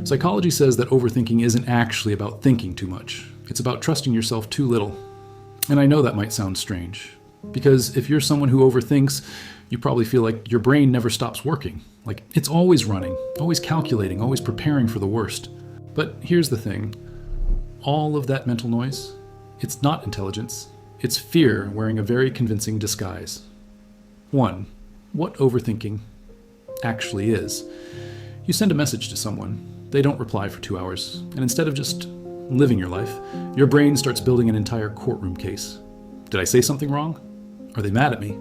Psychology says that overthinking isn't actually about thinking too much. It's about trusting yourself too little. And I know that might sound strange, because if you're someone who overthinks, you probably feel like your brain never stops working. Like it's always running, always calculating, always preparing for the worst. But here's the thing. All of that mental noise, it's not intelligence. It's fear wearing a very convincing disguise. 1. What overthinking actually is. You send a message to someone. They don't reply for 2 hours. And instead of just living your life, your brain starts building an entire courtroom case. Did I say something wrong? Are they mad at me?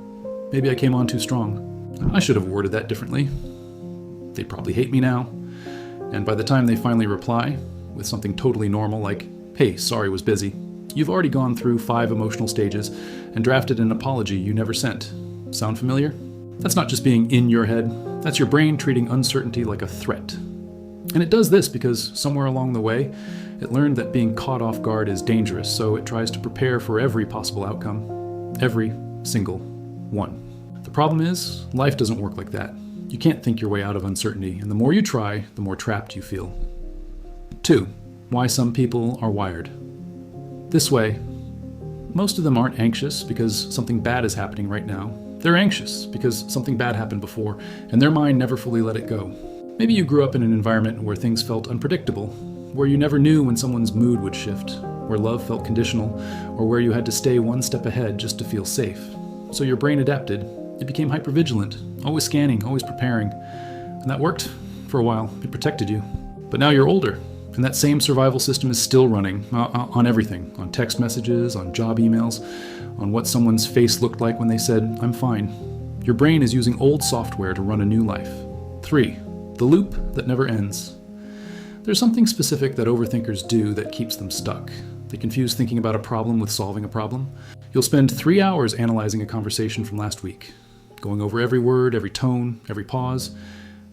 Maybe I came on too strong. I should have worded that differently. They probably hate me now. And by the time they finally reply with something totally normal like, hey, sorry, was busy, you've already gone through 5 emotional stages and drafted an apology you never sent. Sound familiar? That's not just being in your head. That's your brain treating uncertainty like a threat. And it does this because somewhere along the way, it learned that being caught off guard is dangerous, so it tries to prepare for every possible outcome. Every single one. The problem is, life doesn't work like that. You can't think your way out of uncertainty, and the more you try, the more trapped you feel. 2. Why some people are wired. This way, most of them aren't anxious because something bad is happening right now. They're anxious because something bad happened before, and their mind never fully let it go. Maybe you grew up in an environment where things felt unpredictable, where you never knew when someone's mood would shift, where love felt conditional, or where you had to stay one step ahead just to feel safe. So your brain adapted. It became hypervigilant, always scanning, always preparing. And that worked for a while. It protected you. But now you're older, and that same survival system is still running on everything, on text messages, on job emails, on what someone's face looked like when they said, I'm fine. Your brain is using old software to run a new life. 3. The loop that never ends. There's something specific that overthinkers do that keeps them stuck. They confuse thinking about a problem with solving a problem. You'll spend 3 hours analyzing a conversation from last week, going over every word, every tone, every pause,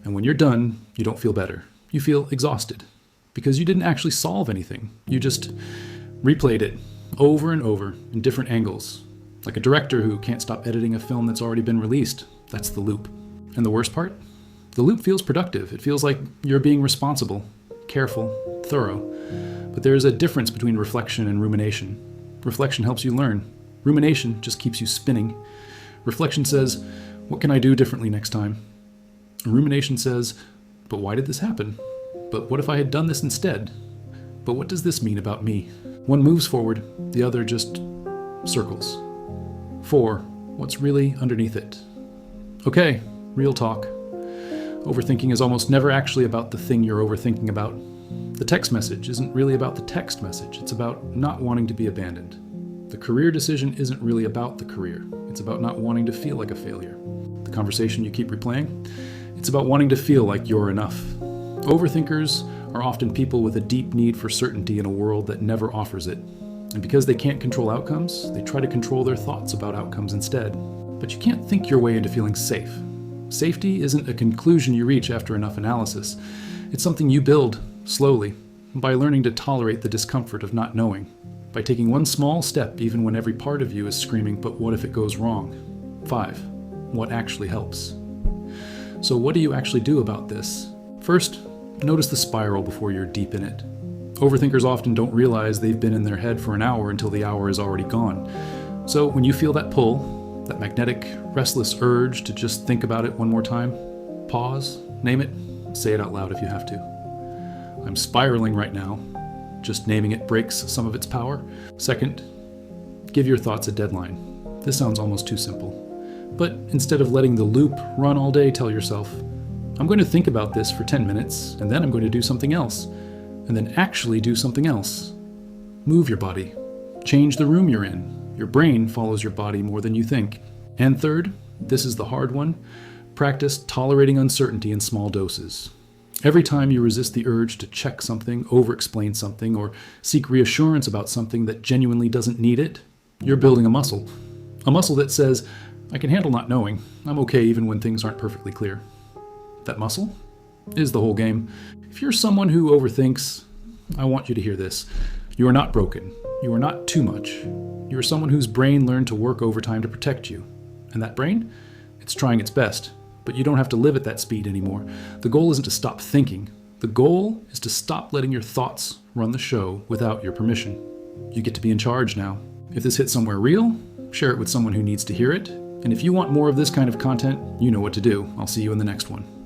and when you're done, you don't feel better. You feel exhausted, because you didn't actually solve anything. You just replayed it over and over in different angles, like a director who can't stop editing a film that's already been released. That's the loop. And the worst part? The loop feels productive. It feels like you're being responsible, careful, thorough. But there is a difference between reflection and rumination. Reflection helps you learn. Rumination just keeps you spinning. Reflection says, what can I do differently next time? Rumination says, but why did this happen? But what if I had done this instead? But what does this mean about me? One moves forward, the other just circles. 4. What's really underneath it? Okay, real talk. Overthinking is almost never actually about the thing you're overthinking about. The text message isn't really about the text message. It's about not wanting to be abandoned. The career decision isn't really about the career. It's about not wanting to feel like a failure. The conversation you keep replaying, it's about wanting to feel like you're enough. Overthinkers are often people with a deep need for certainty in a world that never offers it. And because they can't control outcomes, they try to control their thoughts about outcomes instead. But you can't think your way into feeling safe. Safety isn't a conclusion you reach after enough analysis. It's something you build slowly, by learning to tolerate the discomfort of not knowing, by taking one small step even when every part of you is screaming, but what if it goes wrong? 5. What actually helps? So what do you actually do about this? First, notice the spiral before you're deep in it. Overthinkers often don't realize they've been in their head for an hour until the hour is already gone. So when you feel that pull, that magnetic, restless urge to just think about it one more time, pause, name it, say it out loud if you have to. I'm spiraling right now. Just naming it breaks some of its power. Second, give your thoughts a deadline. This sounds almost too simple. But instead of letting the loop run all day, tell yourself, I'm going to think about this for 10 minutes, and then I'm going to do something else, and then actually do something else. Move your body. Change the room you're in. Your brain follows your body more than you think. And third, this is the hard one, practice tolerating uncertainty in small doses. Every time you resist the urge to check something, over-explain something, or seek reassurance about something that genuinely doesn't need it, you're building a muscle. A muscle that says, I can handle not knowing. I'm okay even when things aren't perfectly clear. That muscle is the whole game. If you're someone who overthinks, I want you to hear this. You are not broken. You are not too much. You are someone whose brain learned to work overtime to protect you. And that brain, it's trying its best. But you don't have to live at that speed anymore. The goal isn't to stop thinking. The goal is to stop letting your thoughts run the show without your permission. You get to be in charge now. If this hits somewhere real, share it with someone who needs to hear it. And if you want more of this kind of content, you know what to do. I'll see you in the next one.